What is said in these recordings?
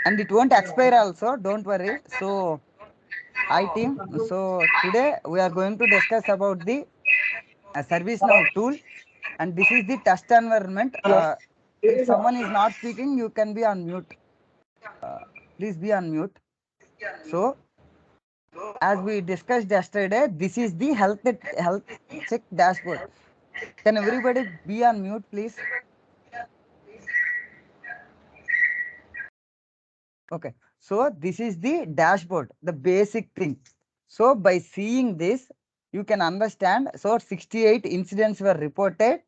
and it won't expire also, don't worry. So hi team, so today we are going to discuss about the ServiceNow tool, and this is the test environment. If someone is not speaking, you can be on mute. uh, please be on mute. So as we discussed yesterday, this is the health check dashboard. Can everybody be on mute, please? Okay, so this is the dashboard, the basic thing. So by seeing this, you can understand. So 68 incidents were reported,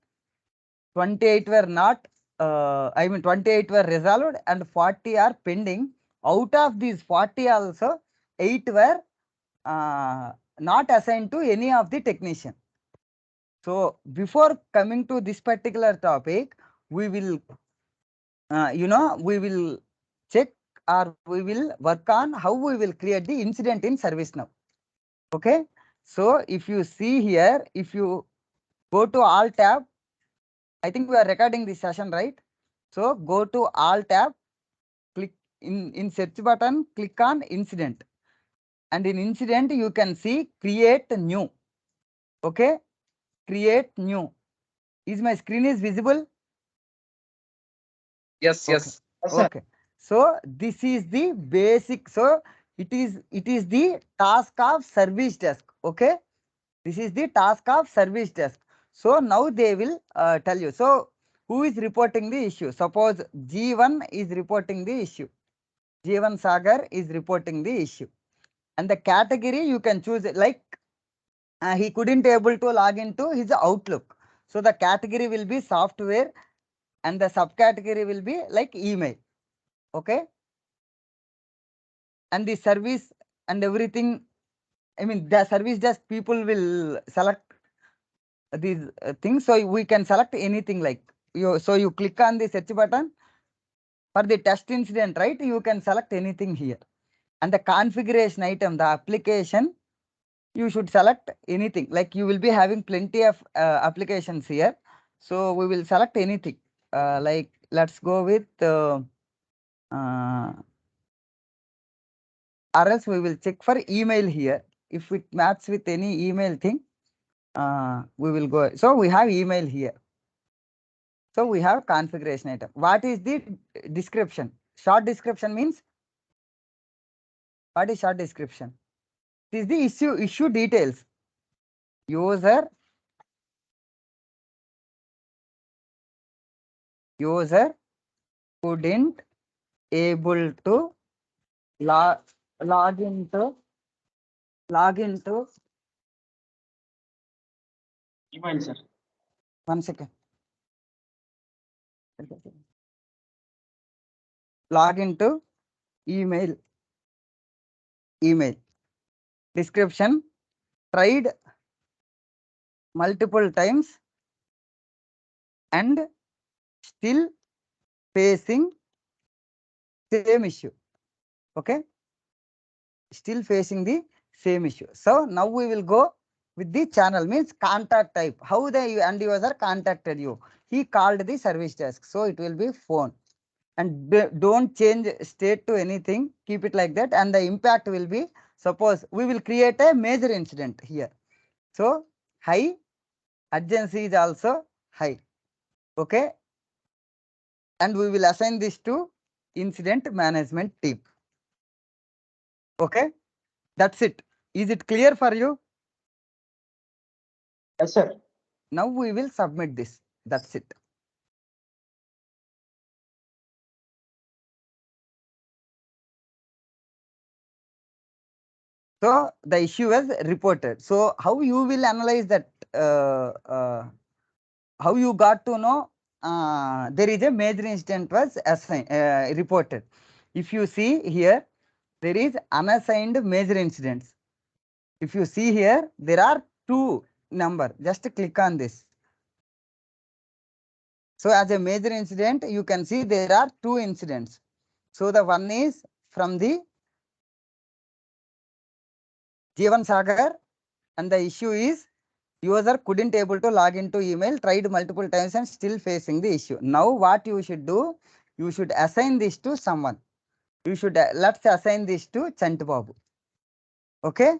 28 were not, 28 were resolved, and 40 are pending. Out of these 40 also, 8 were not assigned to any of the technician. So before coming to this particular topic, we will, we will check, or we will work on how we will create the incident in ServiceNow. Okay. So if you see here, if you go to all tab, I think we are recording this session, right? So go to all tab, click in search button, click on incident. And in incident, you can see create new. Okay. Create new. Is my screen is visible? Yes, Okay. yes. Okay. So this is the basic. So it is the task of service desk. Okay. This is the task of service desk. So now they will tell you. So who is reporting the issue? Suppose G1 is reporting the issue. G1 Sagar is reporting the issue. And the category you can choose it, like he couldn't able to log into his Outlook. So the category will be software, and the subcategory will be like email. Okay. And the service and everything, I mean the service desk people will select these things. So we can select anything, like you. So you click on the search button for the test incident, right? You can select anything here. And the configuration item, the application, you should select anything. Like you will be having plenty of applications here. So we will select anything. Like let's go with uh, or else we will check for email here. If it matches with any email thing, we will go. So we have email here. So we have configuration item. What is the description? Short description means, what is short description? This is the issue details. User couldn't able to log log into log into Email, sir. 1 second. Log into email. Description: tried multiple times and still facing same issue. Okay. Still facing the same issue. So now we will go with the channel, means contact type. How the end user contacted you? He called the service desk. So it will be phone. And don't change state to anything. Keep it like that. And the impact will be, suppose we will create a major incident here. So high, urgency is also high. Okay. And we will assign this to incident management team. Okay. That's it. Is it clear for you? Yes, sir. Now we will submit this. That's it. So the issue was reported. So how you will analyze that? How you got to know there is a major incident was reported? If you see here, there is unassigned major incidents. If you see here, there are two number. Just click on this. So as a major incident, you can see there are two incidents. So the one is from the Jeevan Sagar, and the issue is user couldn't able to log into email, tried multiple times and still facing the issue. Now what you should do, you should assign this to someone. You should, let's assign this to Chanti Babu. Okay.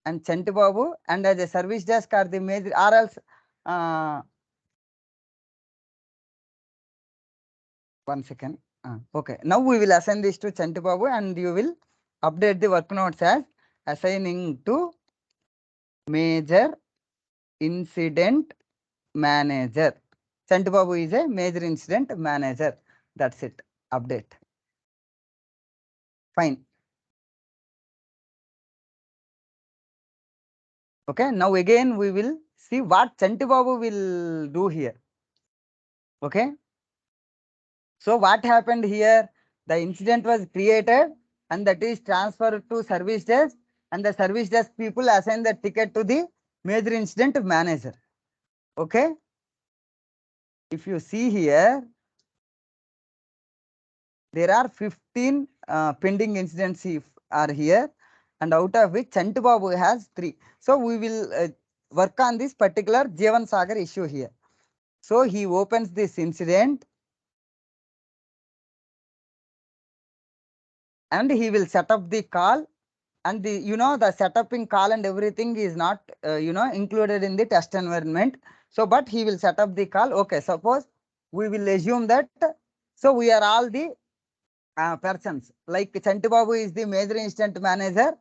And Chanti Babu, and as a service desk are the major, or else, uh, one second. Okay. Now we will assign this to Chanti Babu, and you will update the work notes as assigning to major incident manager. Chanti Babu is a major incident manager. That's it. Update. Fine. Okay. Now again we will see what Chanti Babu will do here. Okay. So what happened here? The incident was created and that is transferred to service desk, and the service desk people assign the ticket to the major incident manager. Okay. If you see here, there are 15 pending incidents are here, and out of which Chanti Babu has 3. So we will work on this particular Jeevan Sagar issue here. So he opens this incident and he will set up the call, and the the setuping call and everything is not included in the test environment. So but he will set up the call. Okay, suppose we will assume that, so we are all the persons, like Chanti Babu is the major incident manager,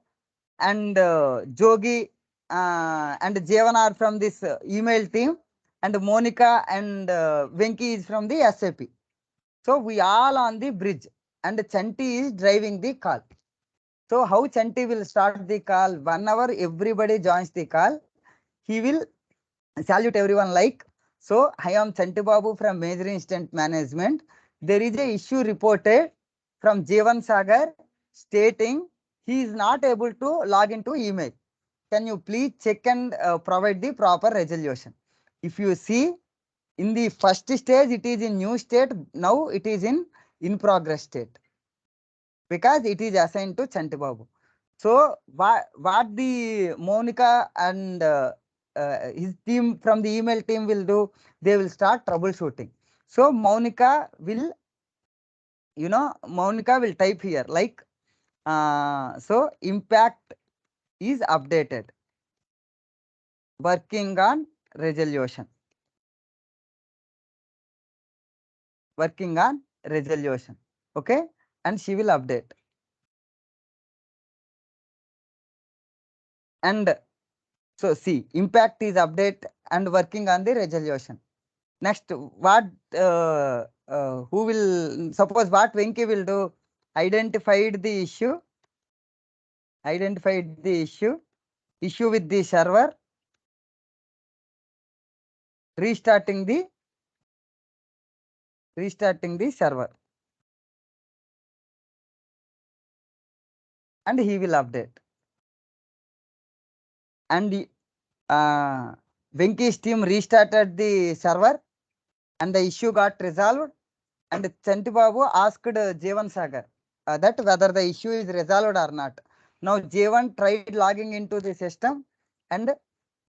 and Jogi and Jeevan are from this email team, and Monica and Venki is from the SAP. So we all on the bridge, and Chanti is driving the call. So how Chanti will start the call? Whenever everybody joins the call, he will salute everyone like, so I am Chanti Babu from Major Incident Management. There is a issue reported from Jeevan Sagar stating he is not able to log into email. Can you please check and provide the proper resolution? If you see, in the first stage, it is in new state. Now it is in progress state, because it is assigned to Chanti Babu. So what the Monica and his team from the email team will do, they will start troubleshooting. So Monica will type here like, so impact is updated, working on resolution, working on resolution. Okay, and she will update. And so see, impact is update and working on the resolution. Next, what who will, suppose what Venki will do? Identified the issue, identified the issue with the server, restarting the server, and he will update. And Venki's team restarted the server, and the issue got resolved. And Chanti Babu asked Jeevan Sagar that whether the issue is resolved or not. Now Jeevan tried logging into the system, and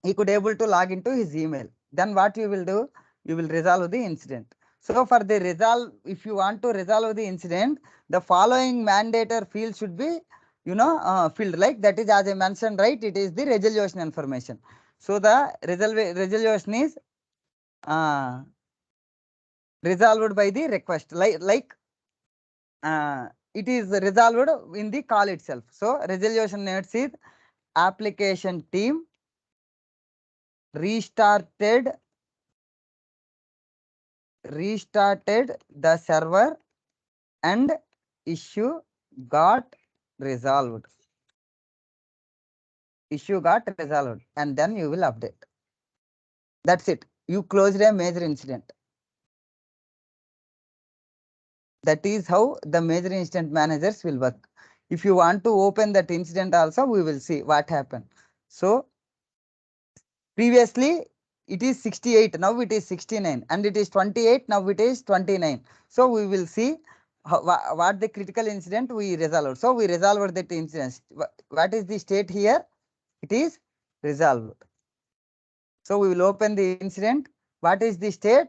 he could able to log into his email. Then what you will do? You will resolve the incident. So for the resolve, if you want to resolve the incident, the following mandator field should be, filled, like that is, as I mentioned, right? It is the resolution information. So the resolution is resolved by the request, like it is resolved in the call itself. So resolution notes is application team restarted the server and issue got resolved. Issue got resolved, and then you will update. That's it. You closed a major incident. That is how the major incident managers will work. If you want to open that incident also, we will see what happened. So previously it is 68, now it is 69, and it is 28, now it is 29. So we will see what the critical incident we resolved. So we resolved that incident. What is the state here? It is resolved. So we will open the incident. What is the state?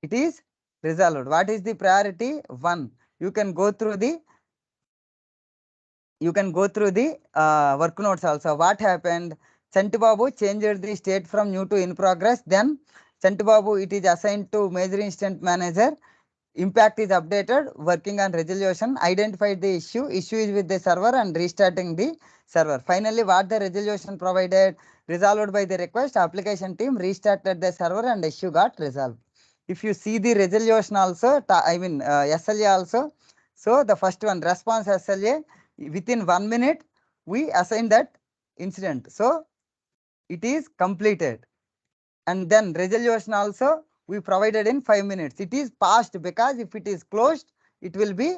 It is resolved. What is the priority? 1. You can go through the you can go through the work notes also. What happened? Chantibabu changed the state from new to in progress. Then Chantibabu, it is assigned to major incident manager. Impact is updated, working on resolution, identified the issue is with the server and restarting the server. Finally, what the resolution provided, resolved by the request, application team restarted the server and issue got resolved. If you see the resolution also, SLA also, so the first one, response SLA, within 1 minute, we assign that incident. So it is completed. And then resolution also, we provided in 5 minutes. It is passed because if it is closed, it will be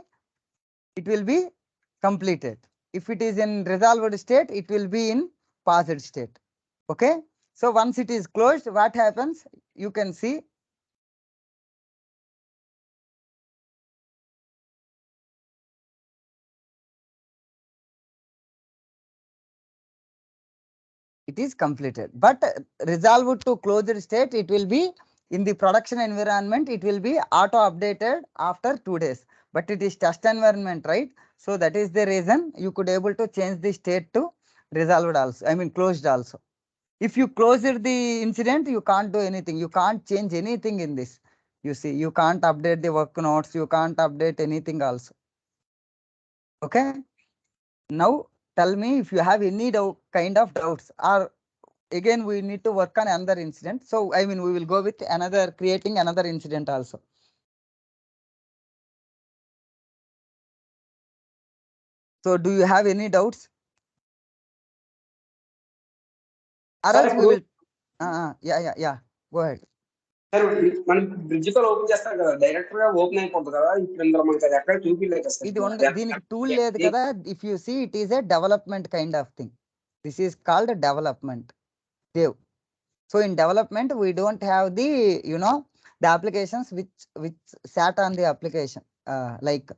completed. If it is in resolved state, it will be in passed state. Okay. So once it is closed, what happens? You can see it is completed. But resolved to closed state, it will be in the production environment, it will be auto updated after 2 days. But it is test environment, right? So that is the reason you could able to change the state to resolved also, closed also. If you close the incident, you can't do anything. You can't change anything in this. You see, you can't update the work notes. You can't update anything also. Okay. Now tell me if you have any kind of doubts, or again we need to work on another incident. So we will go with another, creating another incident also. So do you have any doubts? Or sir else we ఇప్పుడు will. Yeah. Go ahead. Sir మనం bridge తో open చేస్తాం కదా, direct గా open అయిపోతుంది కదా. ఇప్పుడు ఇందులో మనకి అది ఎక్కడ చూపించలేదు సార్. ఇది దీనికి టూల్ లేదు కదా. If you see, it is a development kind of thing. This is called development. Dev. So in development, we don't have the, the applications which sat on the application. Like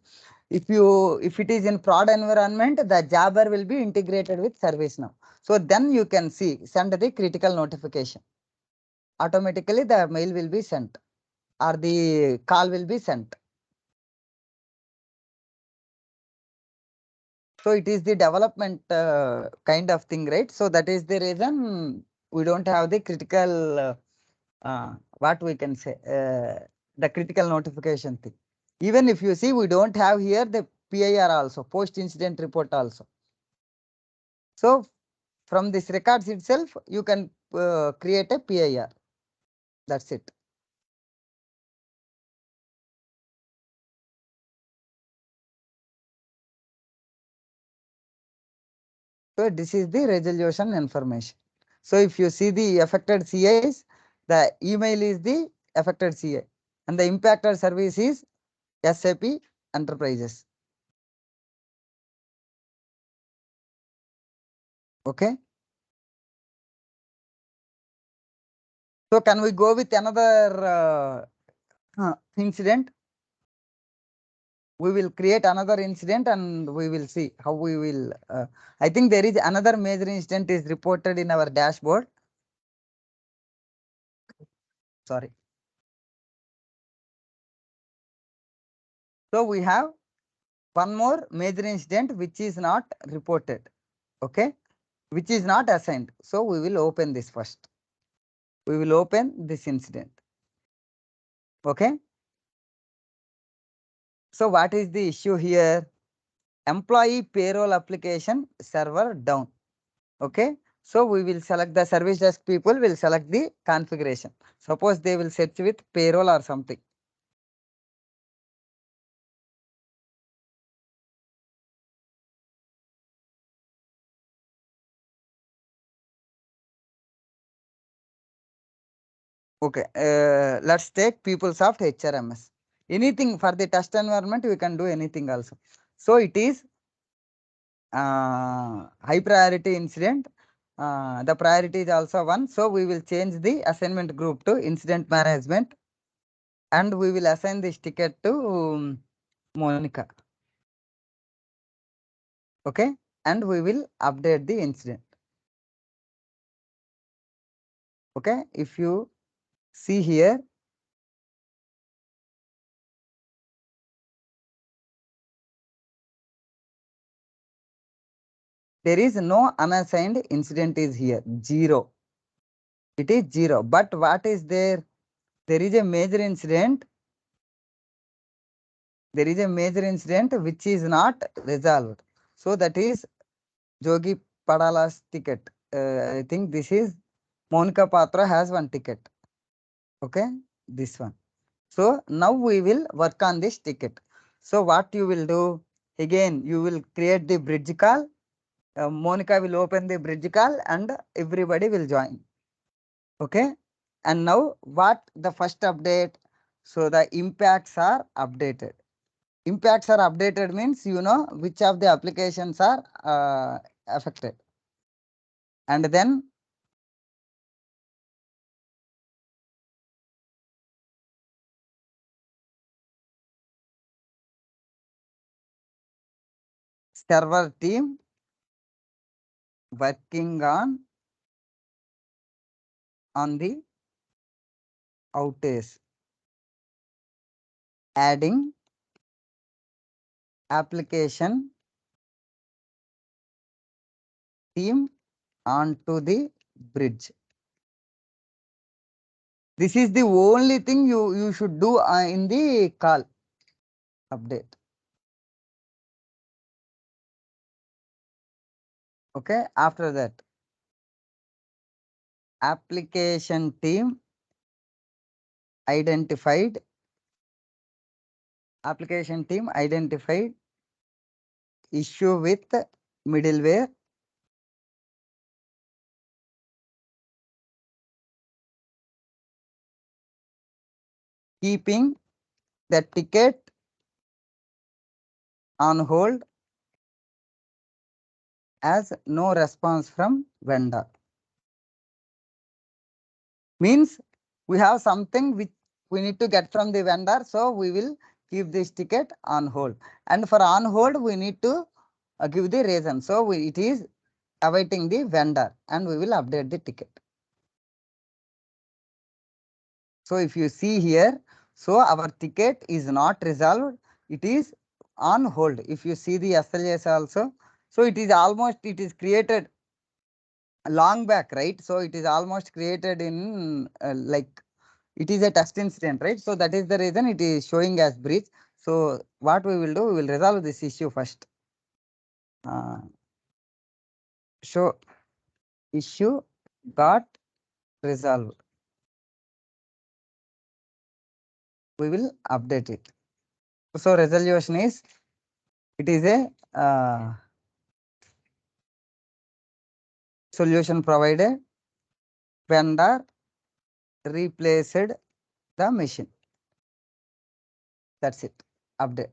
if it is in prod environment, the Jabber will be integrated with ServiceNow. So then you can see, send the critical notification. Automatically the mail will be sent or the call will be sent. So it is the development kind of thing, right? So that is the reason we don't have the critical, what we can say, the critical notification thing. Even if you see, we don't have here the PIR also, post incident report also. So from this records itself, you can create a PIR. That's it. So this is the resolution information. So if you see the affected CAs, the email is the affected CA and the impacted service is SAP Enterprises. Okay. So can we go with another incident? We will create another incident and we will see how we will. I think there is another major incident is reported in our dashboard. Sorry. So we have one more major incident which is not reported. Okay. Which is not assigned. So we will open this first. We will open this incident. Okay. So what is the issue here? Employee payroll application server down. Okay. So we will select the service desk people will select the configuration. Suppose they will search with payroll or something. Okay. Let's take PeopleSoft HRMS. Anything for the test environment, we can do anything also. So it is high priority incident. The priority is also 1. So we will change the assignment group to incident management and we will assign this ticket to Monica. Okay. And we will update the incident. Okay. If you see here, There is no unassigned incident is here, 0. It is 0. But what is there? There is a major incident. There is a major incident which is not resolved. So that is Jogi Padala's ticket. I think this is Monica Patra has one ticket. Okay, this one. So now we will work on this ticket. So what you will do? Again, you will create the bridge call. Monica will open the bridge call and everybody will join. Okay. And now what the first update? So the impacts are updated. Impacts are updated means you know which of the applications are affected. And then server team working on the outage, adding application team onto the bridge. This is the only thing you should do in the call update. Okay, after that, application team identified. Application team identified issue with middleware. Keeping the ticket on hold as no response from vendor. Means we have something which we need to get from the vendor, so we will keep this ticket on hold. And for on hold, we need to give the reason. So it is awaiting the vendor and we will update the ticket. So if you see here, so our ticket is not resolved. It is on hold. If you see the SLAs also, so it is almost, it is created long back, right? So it is almost created in like it is a test incident, right? So that is the reason it is showing as breach. So what we will do, we will resolve this issue first. Show issue got resolved. We will update it. So resolution is, it is a solution provided, vendor replaced the machine. That's it. Update.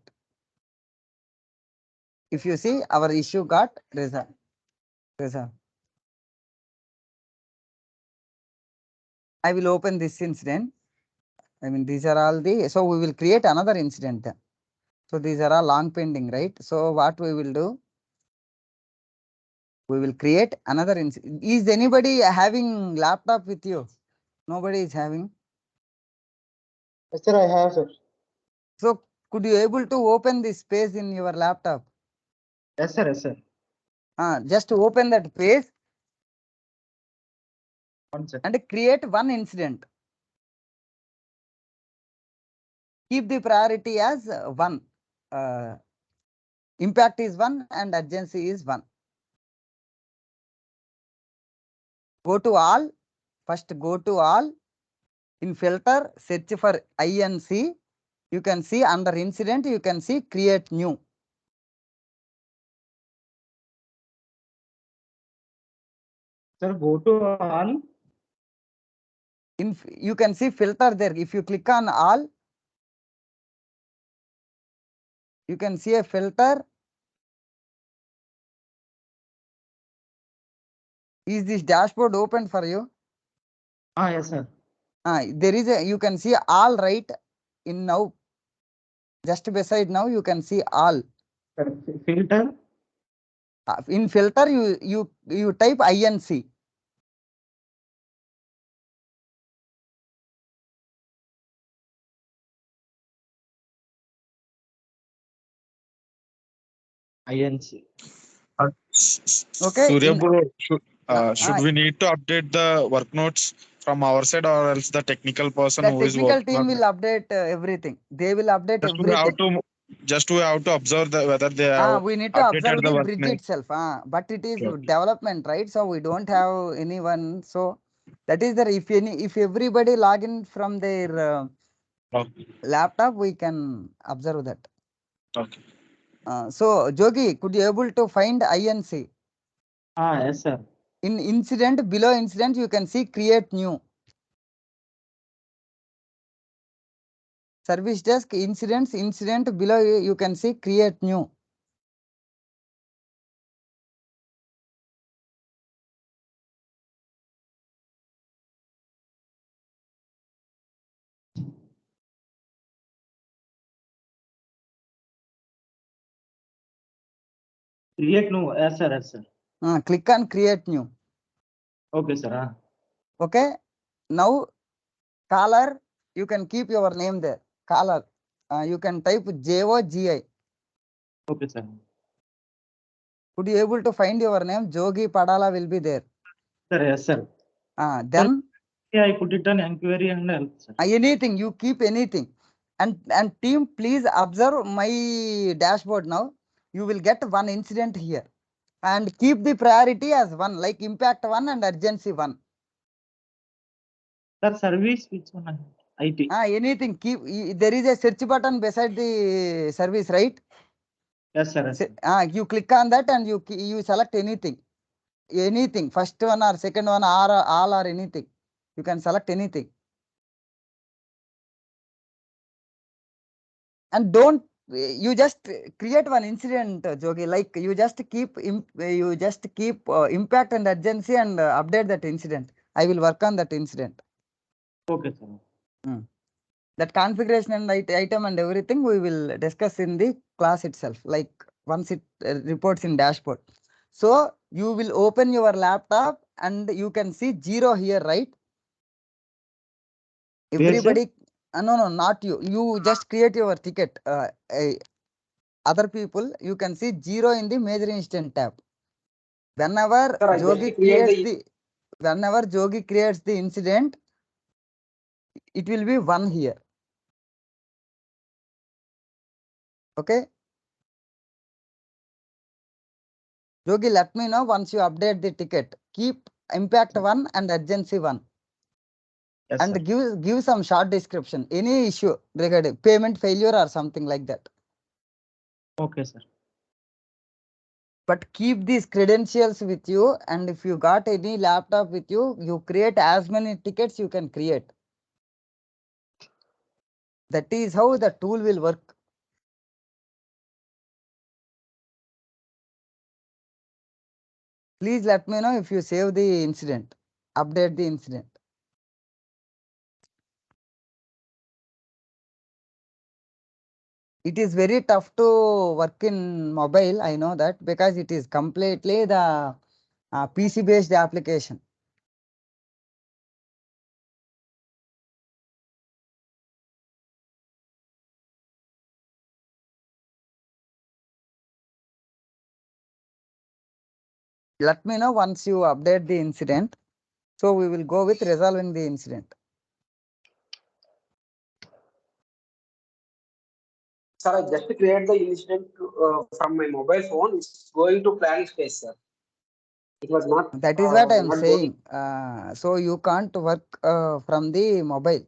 If you see, our issue got resolved. I will open this incident. I mean, these are all the, so we will create another incident then. So these are all long pending, right? So what we will do, we will create another incident. Is anybody having laptop with you? Nobody is having. Yes, sir, I have, sir. So could you able to open this page in your laptop? Yes, sir. Yes, sir. Just to open that page One sir. and create one incident. Keep the priority as 1. Impact is 1 and urgency is 1. Go to all. First go to all. In filter, search for INC. You can see under incident, you can see create new. Sir, go to all. You can see filter there. If you click on all, you can see a filter. Is this dashboard open for you? Yes, sir. There is a, you can see all right in now. Just beside now, you can see all. Sir, filter. In filter, you type INC. INC. Okay. Surya In bro, should uh, we need to update the work notes from our side, or else the technical person the who is technical working team on will that? update everything. They will update Just we have everything. to observe whether they have We need to updated observe the the work bridge name. itself. But it is Okay. development, right? So we don't have anyone. So that is the if everybody log in from their Okay. laptop, we can observe that. Okay. So Jogi, could you able to find INC Yes, sir. in incident? Below incident, you can see create new. Service desk incident below you can see create new. Create no. Yes, sir. Yes, sir. Click on create new. Okay, sir. Okay. Now caller, you can keep your name there. Caller. You can type JOGI. Okay, sir. Could you able to find your name? Jogi Padala will be there. Sir, yes, sir. Sir, Then yeah, I put it on inquiry and help, sir. anything you keep anything, and team please observe my dashboard now. You will get one incident here, and keep the priority as one, like impact one and urgency one. Sir, service which one? IT. Anything keep. There is a search button beside the service, right? Yes, sir. Yes, sir. You click on that and you select anything. Anything, first one or second one or all or anything. You can select anything. And don't you just create one incident, Jogi, like you just keep impact and urgency and update that incident. I will work on that incident. Okay, sir. That configuration and item and everything we will discuss in the class itself, like once it reports in dashboard. So you will open your laptop and you can see 0 here, right? Where, sir? Everybody, no, not you. You just create your ticket. Other people, you can see 0 in the major incident tab. Whenever Sir, I Jogi just create creates the the incident, it will be 1 here. Okay. Jogi, let me know once you update the ticket. Keep impact 1 and urgency 1. Yes, And sir. give some short description. Any issue regarding payment failure or something like that. Okay, sir. But keep these credentials with you, and if you got any laptop with you, you create as many tickets you can create. That is how the tool will work. Please let me know if you save the incident, update the incident. It is very tough to work in mobile, I know that, because it is completely the PC based application. Let me know once you update the incident. So we will go with resolving the incident. sir, I just create the incident from my mobile phone. It's going to planning space, sir. It was That is what I am not going. saying. So you can't work from the mobile.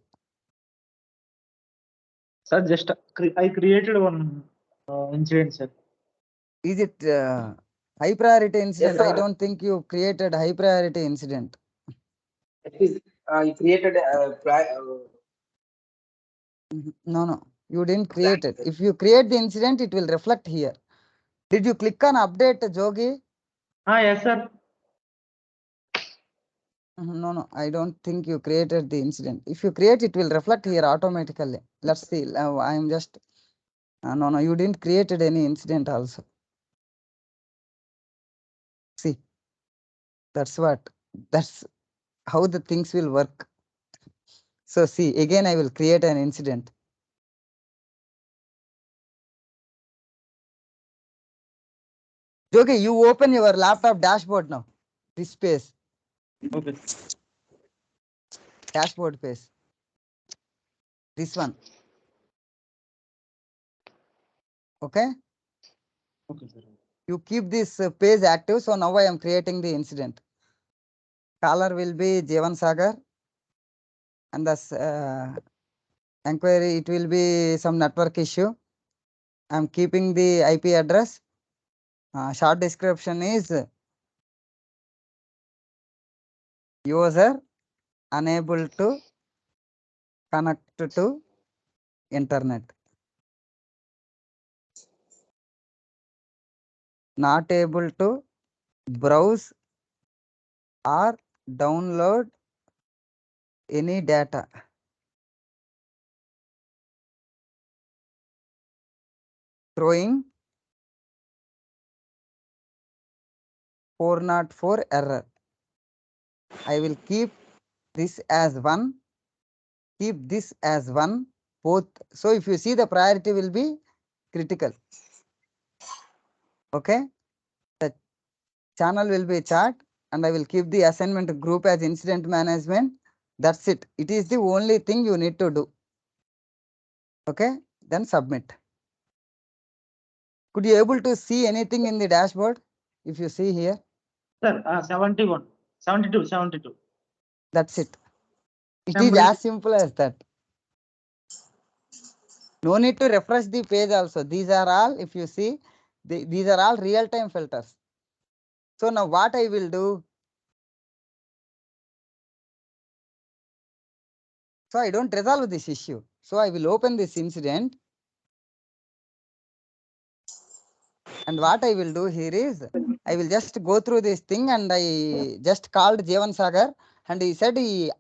Sir, just I created one incident, sir. Is it high priority Yes, incident? I sir. don't think you created high priority incident. It is. I created a No, you didn't plan. create it. If you create the incident, it will reflect here. Did you click on update, Jogi? Yes, sir. No, I don't think you created the incident. If you create, it will reflect here automatically. Let's see. I am just. No, you didn't created any incident also. See, that's what. That's how the things will work. So see, again, I will create an incident. Okay, you open your laptop dashboard now. This page, Okay. dashboard page. This one. Okay. Okay, sir. You keep this page active. So now I am creating the incident. Caller will be Jeevan Sagar. And the inquiry, it will be some network issue. I'm keeping the IP address. Short description is user unable to connect to internet. Not able to browse or download any data. Throwing 404 error. I will keep this as 1. Keep this as 1. Both. So if you see, the priority will be critical. Okay. The channel will be chat, and I will keep the assignment group as incident management. That's it. It is the only thing you need to do. Okay. Then submit. Could you able to see anything in the dashboard? If you see here. Sir, 71, 72, 72. That's it. It is Summary. as simple as that. No need to refresh the page also. These are all, if you see, these are all real-time filters. So now what I will do? So I don't resolve this issue. So I will open this incident. And what I will do here is, I will just go through this thing, and I just called Jeevan Sagar, and he said he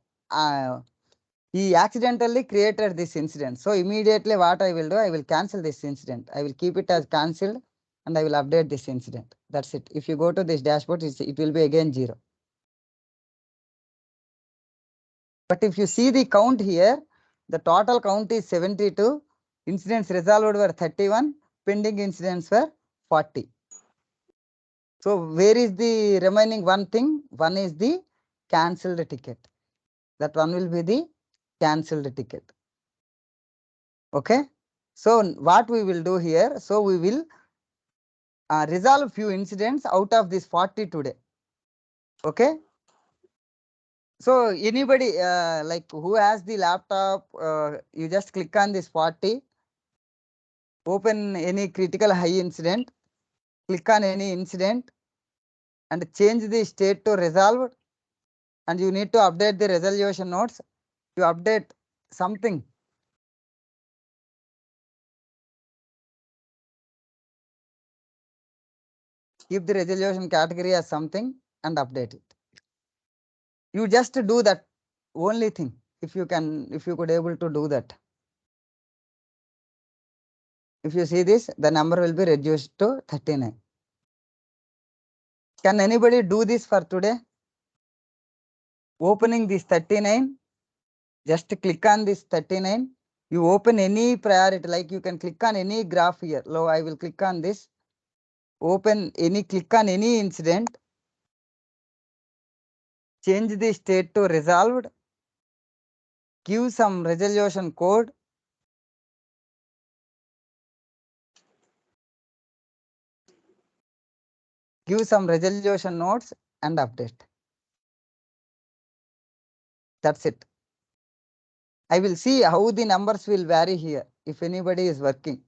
accidentally created this incident. So immediately what I will do, I will cancel this incident. I will keep it as cancelled, and I will update this incident. That's it. If you go to this dashboard, it will be again 0. But if you see the count here, the total count is 72. Incidents resolved were 31. Pending incidents were 40. So where is the remaining one thing? One is the cancelled ticket. That one will be the cancelled ticket. Okay. So what we will do here? So we will resolve few incidents out of this 40 today. Okay. So anybody like who has the laptop, you just click on this 40. Open any critical high incident, click on any incident, and change the state to resolved, and you need to update the resolution notes. You update something. Keep the resolution category as something and update it. You just do that only thing. If you could able to do that. If you see this, the number will be reduced to 39. Can anybody do this for today? Opening this 39, just click on this 39. You open any priority, like you can click on any graph here. Now I will click on this. Open any, click on any incident. Change the state to resolved. Give some resolution code. Give some resolution notes and update. That's it. I will see how the numbers will vary here if anybody is working.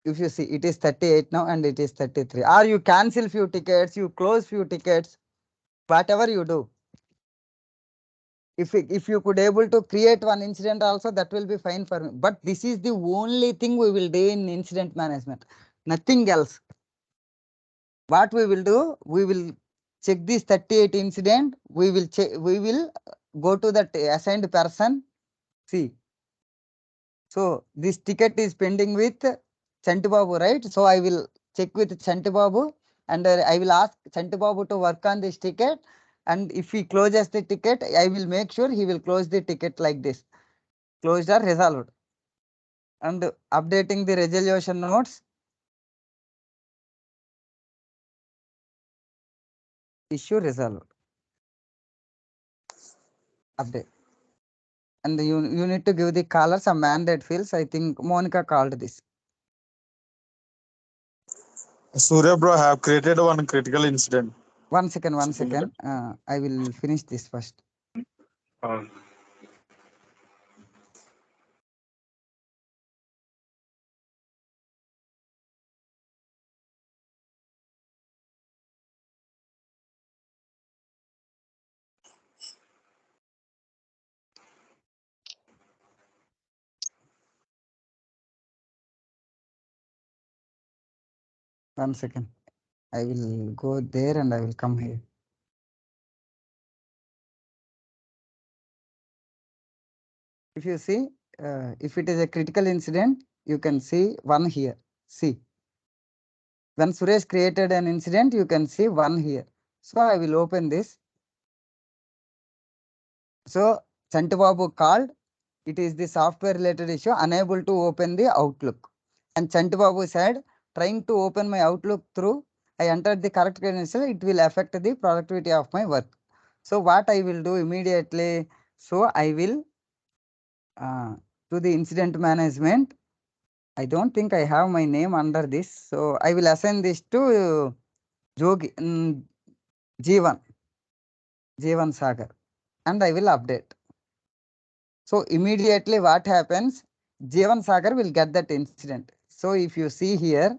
If you see, it is 38 now and it is 33. Or you cancel few tickets, you close few tickets, whatever you do. If you could able to create one incident also, that will be fine for me. But this is the only thing we will do in incident management. Nothing else. What we will do, we will check this 38 incident. We will check. We will go to that assigned person. See. So this ticket is pending with Chantibabu, right? So I will check with Chantibabu, and I will ask Chantibabu to work on this ticket. And if he closes the ticket, I will make sure he will close the ticket like this. Closed or resolved. And updating the resolution notes. issue resolved. Update. And you need to give the caller some mandate fields. I think Monica called this. Surya bro have created one critical incident. One second. I will finish this first. One second. I will go there and I will come here. If you see, if it is a critical incident, you can see one here. See, when Suresh created an incident, you can see one here. So I will open this. So Chantababu called. It is the software related issue, unable to open the Outlook. And Chantababu said, trying to open my Outlook through, I entered the correct credential, it will affect the productivity of my work. So what I will do immediately, so I will to the incident management. I don't think I have my name under this. So I will assign this to Jogi, Jeevan Sagar, and I will update. So immediately what happens, Jeevan Sagar will get that incident. So if you see here,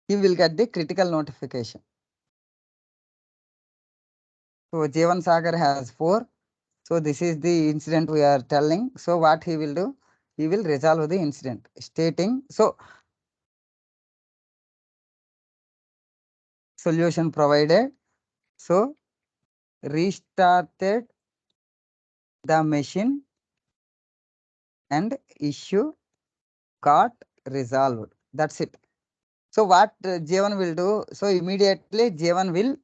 he will get the critical notification. So Jeevan Sagar has 4. So this is the incident we are telling. So what he will do, he will resolve the incident stating, so solution provided. So restarted the machine and issue got resolved. That's it. So what Jeevan will do? So immediately Jeevan will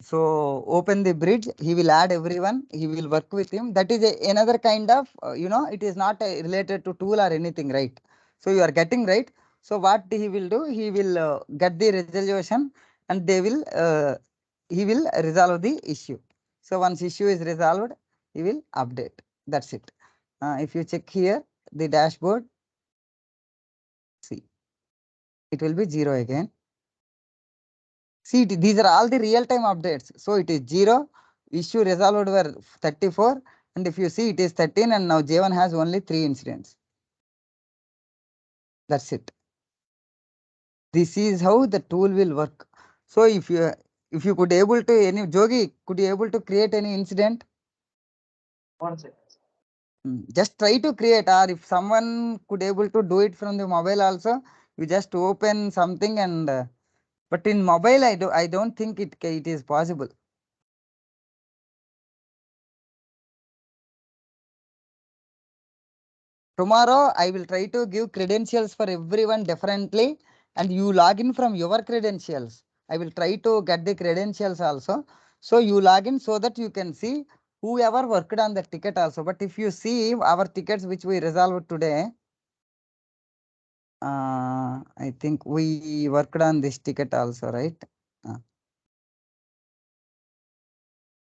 so open the bridge. He will add everyone. He will work with him. That is another kind of it is not related to tool or anything, right? So you are getting right. So what he will do? He will get the resolution, and they will he will resolve the issue. So once issue is resolved, he will update. That's it. If you check here the dashboard, see, it will be 0 again. See, these are all the real-time updates. So it is 0, issue resolved were 34, and if you see it is 13, and now J1 has only 3 incidents. That's it. This is how the tool will work. So if you could able to any Jogi, could you able to create any incident? 1 second. Just try to create, or if someone could able to do it from the mobile also, you just open something and but in mobile I don't think it is possible. Tomorrow I will try to give credentials for everyone differently, and you log in from your credentials. I will try to get the credentials also. So you log in so that you can see whoever worked on the ticket also. But if you see our tickets which we resolved today, I think we worked on this ticket also, right?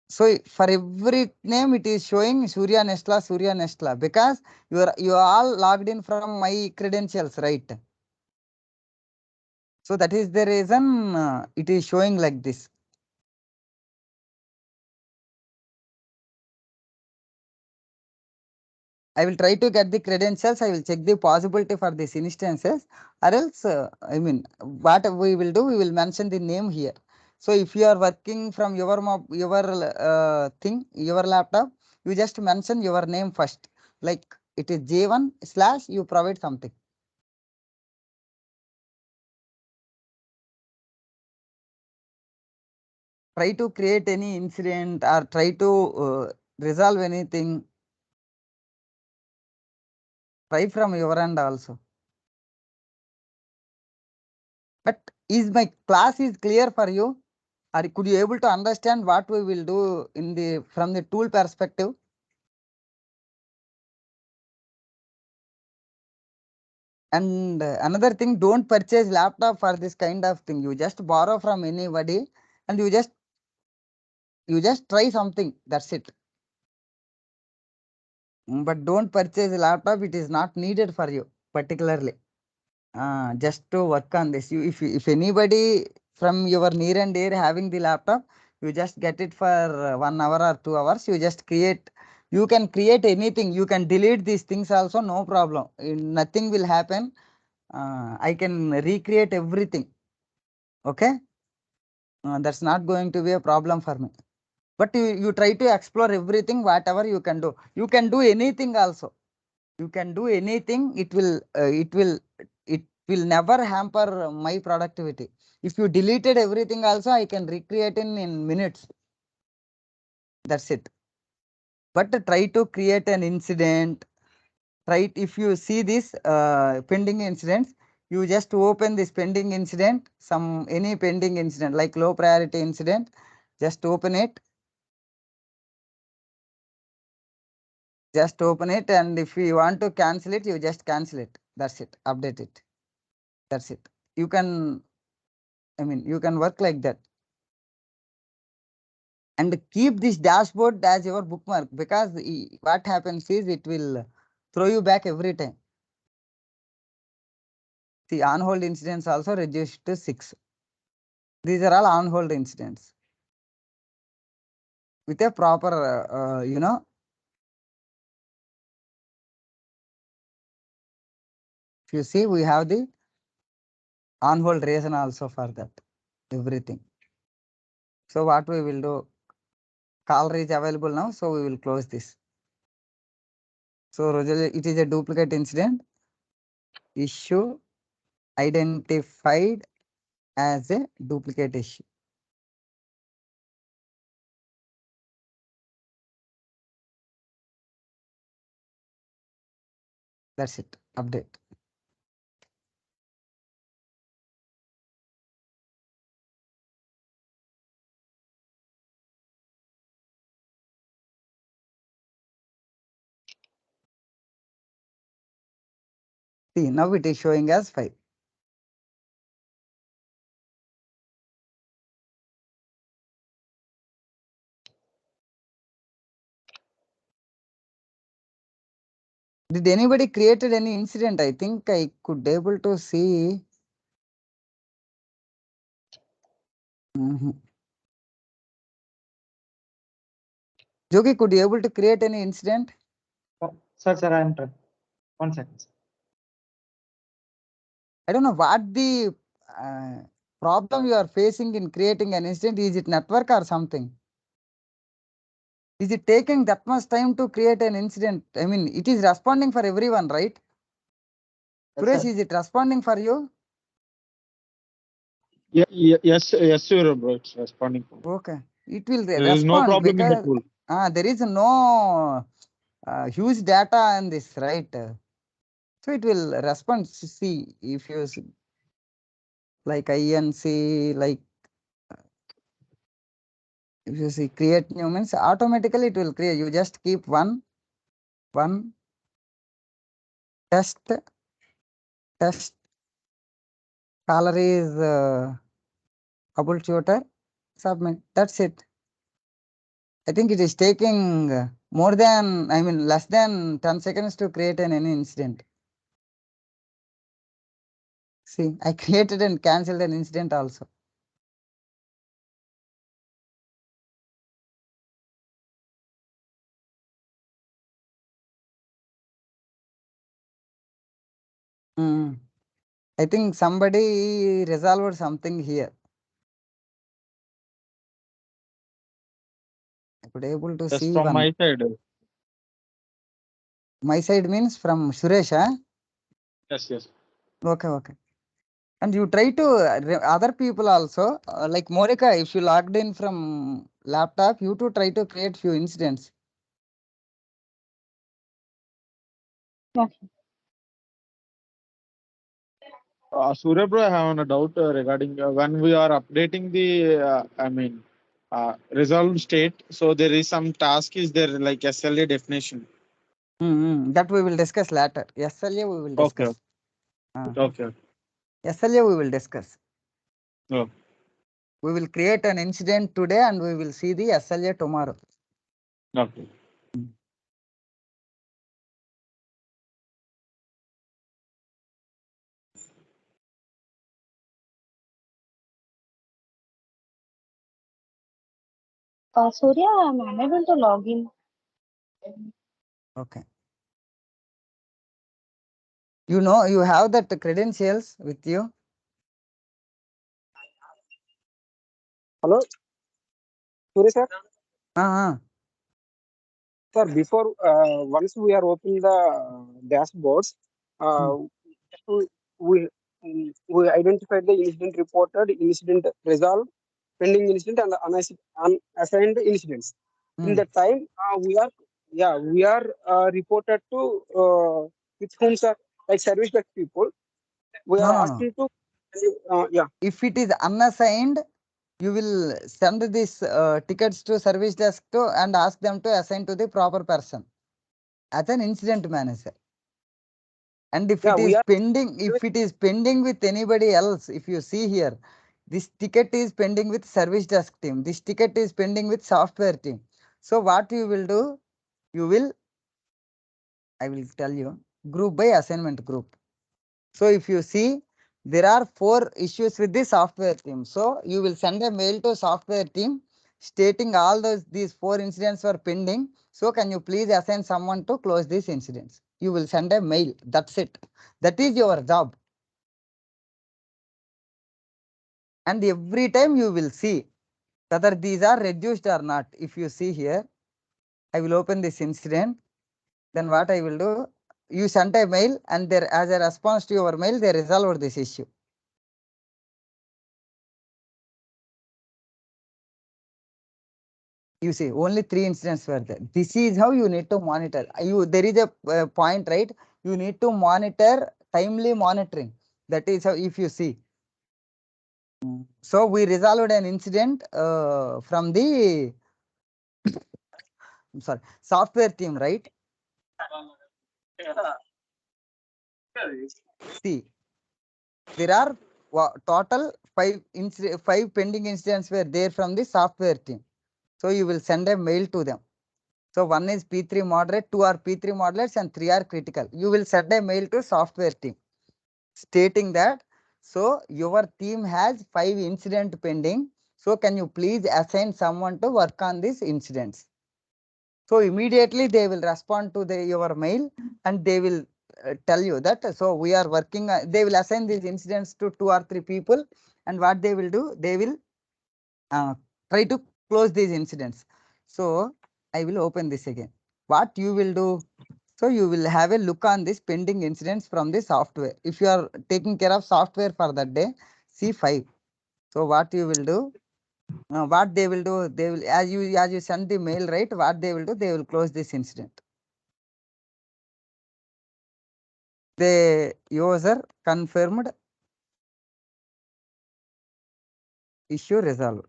So for every name it is showing Surya Nestla because you are all logged in from my credentials, right? So that is the reason it is showing like this. I will try to get the credentials. I will check the possibility for these instances, or else I mean what we will do, we will mention the name here. So if you are working from your thing, your laptop, you just mention your name first. Like it is J1 / you provide something. Try to create any incident or try to resolve anything. Try from your end also. But is my class is clear for you? Or could you able to understand what we will do in the from the tool perspective? And another thing, don't purchase laptop for this kind of thing. You just borrow from anybody and you just try something. That's it. But don't purchase a laptop. It is not needed for you particularly. Just to work on this. If anybody from your near and dear having the laptop, you just get it for 1 hour or 2 hours. You just create. You can create anything. You can delete these things also. No problem. Nothing will happen. I can recreate everything. Okay. That's not going to be a problem for me. But you try to explore everything, whatever you can do. You can do anything also. You can do anything. It will never hamper my productivity. If you deleted everything also, I can recreate in minutes. That's it. But try to create an incident. Right? If you see this pending incidents, you just open this pending incident, any pending incident like low priority incident, just open it. Just open it, and if you want to cancel it, you just cancel it. That's it. Update it. That's it. You can, you can work like that. And keep this dashboard as your bookmark, because what happens is it will throw you back every time. See, on hold incidents also reduced to 6. These are all on hold incidents with a proper, if you see, we have the on hold reason also for that, everything. So what we will do, caller is available now, so we will close this. So it is a duplicate incident, issue identified as a duplicate issue. That's it. Update. See, now it is showing as 5. Did anybody created any incident? I think I could able to see. Jogi, could you able to create any incident? Sir, I am trying. 1 second. Sir. I don't know what the problem you are facing in creating an incident. Is it network or something? Is it taking that much time to create an incident? I mean, it is responding for everyone, right? Yes, Suresh, sir. is it responding for you? Yes, sure, bro. It's responding. Okay. It will There is no respond problem in the because tool. there is no huge data in this, right? So it will respond. See, if you see, like INC, like if you see create new means automatically it will create. You just keep one test caller is troubleshooter, submit. That's it. I think it is taking more than, less than 10 seconds to create any incident. See, I created and cancelled an incident also. I think somebody resolved something here. I could able to Yes, see from one. my side. My side means from Suresh, huh? Yes. Okay. And you try to other people also, like Monica, if you logged in from laptop, you too try to create few incidents. Surya bro, I have a doubt regarding when we are updating the, resolved state. So there is some task is there like SLA definition. That we will discuss later. SLA we will Okay. discuss. Okay. SLA we will discuss. Oh. We will create an incident today and we will see the SLA tomorrow. Okay. Surya, I'm unable to log in. Okay. You know, you have that credentials with you. Hello, Surya sir. Uh-huh. Sir, before once we are opening the dashboards, we we we identified the incident reported, incident resolved, pending incident, and unassigned incidents. In the time, we are reported to with whom, sir? Like service desk people. We No, are no, no. asking to yeah. If it is unassigned, you will send these tickets to service desk to and ask them to assign to the proper person as an incident manager. And if Yeah, it we is are pending, if it is pending with anybody else, if you see here, this ticket is pending with service desk team. This ticket is pending with software team. So what you will do, you will, I will tell you, group by assignment group. So if you see, there are 4 issues with the software team. So you will send a mail to software team stating all these 4 incidents were pending. So can you please assign someone to close these incidents? You will send a mail. That's it. That is your job. And every time you will see whether these are reduced or not. If you see here, I will open this incident. Then what I will do, you sent a mail and there as a response to your mail, they resolved this issue. You see, only 3 incidents were there. This is how you need to monitor. There is a point, right? You need to monitor timely monitoring. That is how, if you see. So we resolved an incident from the I'm sorry, software team, right? See, there are total 5 pending incidents were there from the software team. So you will send a mail to them. So 1 is P3 moderate, 2 are P3 moderates, and 3 are critical. You will send a mail to software team stating that, so your team has 5 incident pending. So can you please assign someone to work on these incidents? So immediately they will respond to your mail and they will tell you that, so we are working, they will assign these incidents to 2 or 3 people, and what they will do, they will try to close these incidents. So I will open this again. What you will do? So you will have a look on this pending incidents from the software. If you are taking care of software for that day, C5. So what you will do? What they will do? They will, as you send the mail, right? What they will do? They will close this incident. The user confirmed issue resolved.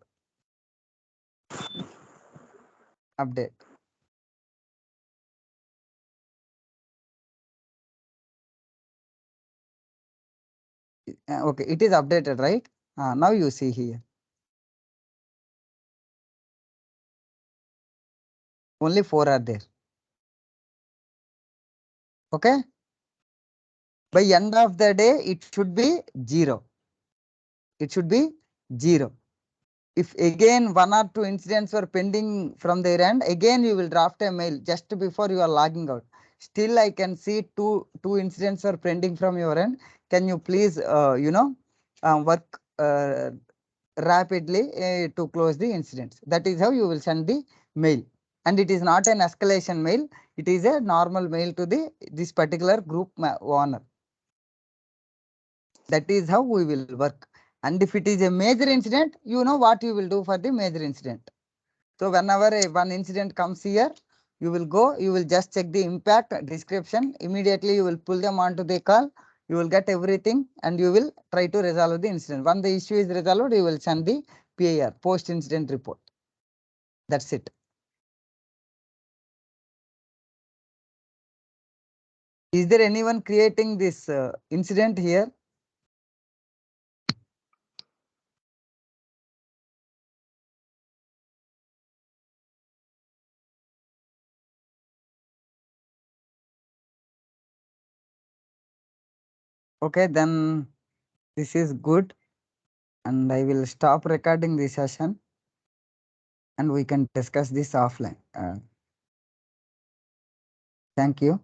Update. Okay, it is updated, right? Now you see here. Only 4 are there. Okay. By end of the day, it should be 0. It should be 0. If again 1 or 2 incidents were pending from their end, again you will draft a mail just before you are logging out. Still, I can see two incidents are pending from your end. Can you please, work rapidly to close the incidents? That is how you will send the mail. And it is not an escalation mail. It is a normal mail to this particular group owner. That is how we will work. And if it is a major incident, you know what you will do for the major incident. So whenever one incident comes here, you will go, you will just check the impact description. Immediately you will pull them onto the call. You will get everything and you will try to resolve the incident. When the issue is resolved, you will send the PIR, post incident report. That's it. Is there anyone creating this incident here? Okay, then this is good. And I will stop recording this session and we can discuss this offline. Thank you.